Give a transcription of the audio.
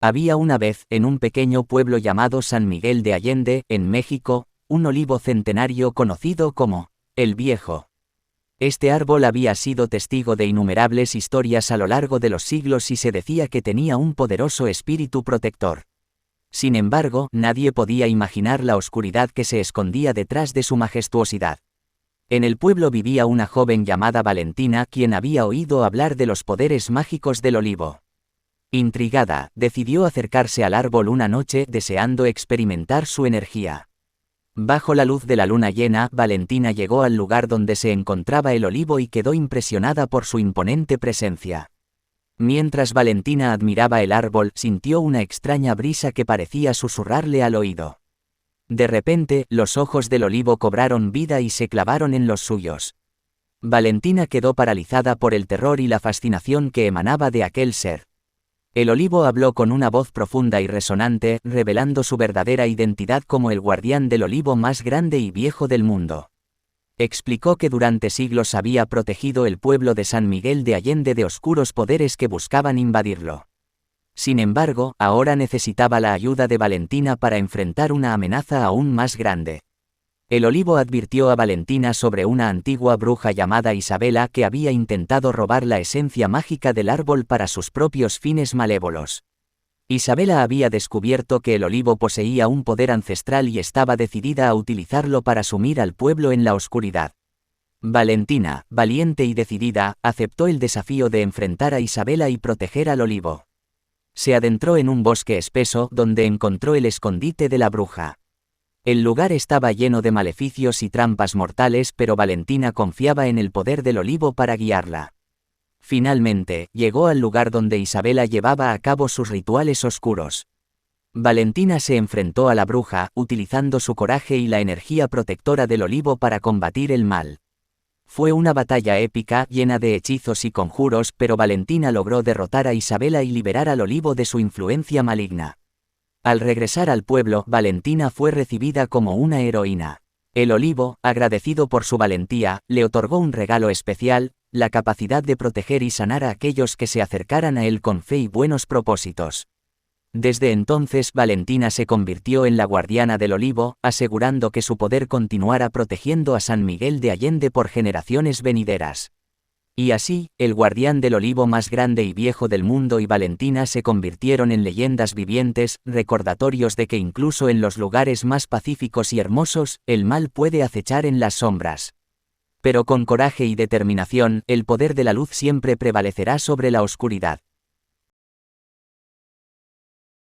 Había una vez, en un pequeño pueblo llamado San Miguel de Allende, en México, un olivo centenario conocido como el Viejo. Este árbol había sido testigo de innumerables historias a lo largo de los siglos y se decía que tenía un poderoso espíritu protector. Sin embargo, nadie podía imaginar la oscuridad que se escondía detrás de su majestuosidad. En el pueblo vivía una joven llamada Valentina, quien había oído hablar de los poderes mágicos del olivo. Intrigada, decidió acercarse al árbol una noche deseando experimentar su energía. Bajo la luz de la luna llena, Valentina llegó al lugar donde se encontraba el olivo y quedó impresionada por su imponente presencia. Mientras Valentina admiraba el árbol, sintió una extraña brisa que parecía susurrarle al oído. De repente, los ojos del olivo cobraron vida y se clavaron en los suyos. Valentina quedó paralizada por el terror y la fascinación que emanaba de aquel ser. El olivo habló con una voz profunda y resonante, revelando su verdadera identidad como el guardián del olivo más grande y viejo del mundo. Explicó que durante siglos había protegido el pueblo de San Miguel de Allende de oscuros poderes que buscaban invadirlo. Sin embargo, ahora necesitaba la ayuda de Valentina para enfrentar una amenaza aún más grande. El olivo advirtió a Valentina sobre una antigua bruja llamada Isabela que había intentado robar la esencia mágica del árbol para sus propios fines malévolos. Isabela había descubierto que el olivo poseía un poder ancestral y estaba decidida a utilizarlo para sumir al pueblo en la oscuridad. Valentina, valiente y decidida, aceptó el desafío de enfrentar a Isabela y proteger al olivo. Se adentró en un bosque espeso donde encontró el escondite de la bruja. El lugar estaba lleno de maleficios y trampas mortales, pero Valentina confiaba en el poder del olivo para guiarla. Finalmente, llegó al lugar donde Isabela llevaba a cabo sus rituales oscuros. Valentina se enfrentó a la bruja, utilizando su coraje y la energía protectora del olivo para combatir el mal. Fue una batalla épica, llena de hechizos y conjuros, pero Valentina logró derrotar a Isabela y liberar al olivo de su influencia maligna. Al regresar al pueblo, Valentina fue recibida como una heroína. El olivo, agradecido por su valentía, le otorgó un regalo especial, la capacidad de proteger y sanar a aquellos que se acercaran a él con fe y buenos propósitos. Desde entonces, Valentina se convirtió en la guardiana del olivo, asegurando que su poder continuara protegiendo a San Miguel de Allende por generaciones venideras. Y así, el guardián del olivo más grande y viejo del mundo y Valentina se convirtieron en leyendas vivientes, recordatorios de que incluso en los lugares más pacíficos y hermosos, el mal puede acechar en las sombras. Pero con coraje y determinación, el poder de la luz siempre prevalecerá sobre la oscuridad.